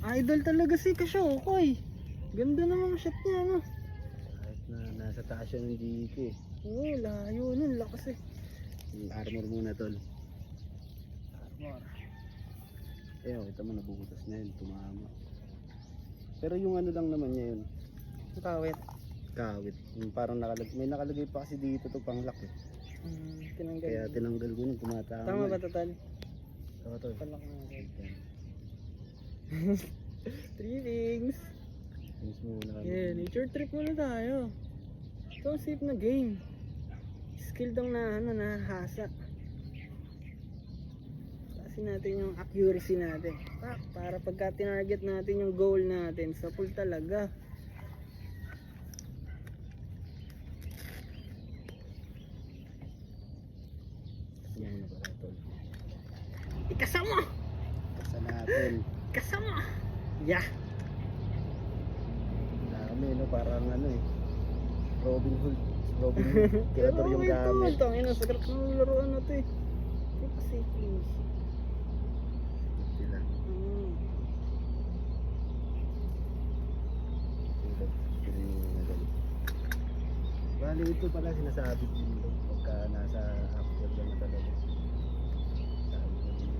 Idol talaga si Kashokoy. Ganda naman shot niya, no? Kahit na nasa taas siya ng GK. Oo, layo nun, lakas eh. Yung armor muna tol. Armor. Kita mo nabubutas na yun, tumama. Pero yung ano lang naman niya yun, Kawit. kawit. Yung parang may nakalagay pa kasi dito to panglock eh. Tinanggal. Kaya tinanggal ko nung tumatama. Tama ba total? Oo tol. Palak natin. 3 things. Finish muna kami. Yeah, nature trip muna tayo. Ito safe na game. Skill dong na nahasa. Tasin natin yung accuracy natin. Para pagka tinarget natin yung goal natin, sa pool talaga. Yan na pala tol. Ikasama! Kasa natin. Kasama! Yeah! Dami no, parang ano eh. Robin Hood. Robin Hood. Creator yung gamit. Ito, ang sa grap ng laruan na ito eh. Ito kasi please. Sila. Bali ito pala sinasabi din doon pagka nasa upward na talaga. Sabi ko din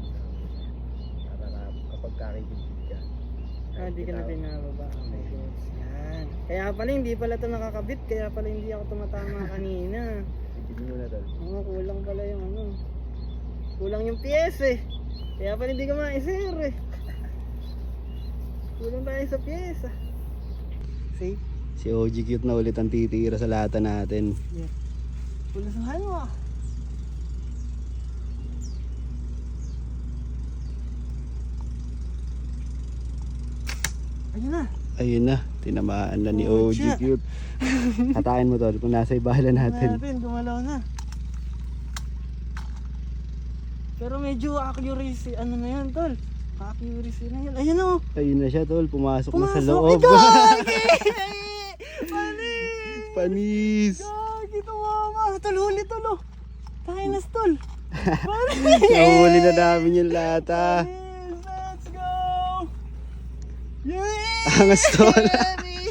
para kapag kakikigit ka. Di ka na binababa. Okay, good. Yan. Kaya pala hindi pala ito nakakabit. Kaya pala hindi ako tumatama kanina. Hindi mo na tol. Kulang pala yung ano. Kulang yung PS eh. Kaya pala hindi ka ma-isir eh. Kulang tayo sa PS ah. See? Si OG Cute na ulit ang titira sa lata natin. Yeah. Pulasahan mo ah. Ayun na. Ayun na, tinamaan na ni Oh, OG siya. Cute. Hatakin mo tol kung nasa ibahala natin. Gumalaw na. Pero medyo accuracy, ano na yan tol? Accuracy na yan. Ayun o. Ayun na siya tol, pumasok na sa Pumasok. loob. Panis! Panis! Gagi, tumama. Tol, huli tol o. Kainas tol. Nahuli na namin yung lata. Panis, let's go! Yeah! Angas tol.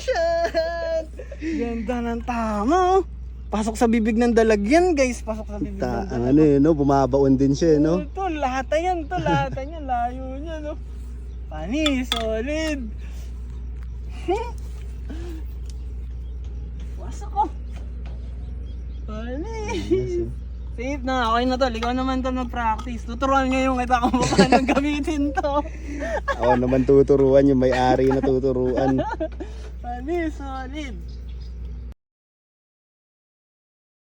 Shot! Ganda ng tama oh. Pasok sa bibig ng dalagyan guys. Pasok sa bibig ng Ang dalagyan. ano eh, no? Bumabaon din siya eh, no? Tol, lahat yan. Tol, lahat yan. Layo niya no. Panis, solid. Pasok ko. Panis. Safe na, okay na tol. Ikaw naman tol mag-practice. Tuturuan ngayon kita kung paano gamitin to. Ako naman tuturuan, yung may-ari na tuturuan. Panis, solid.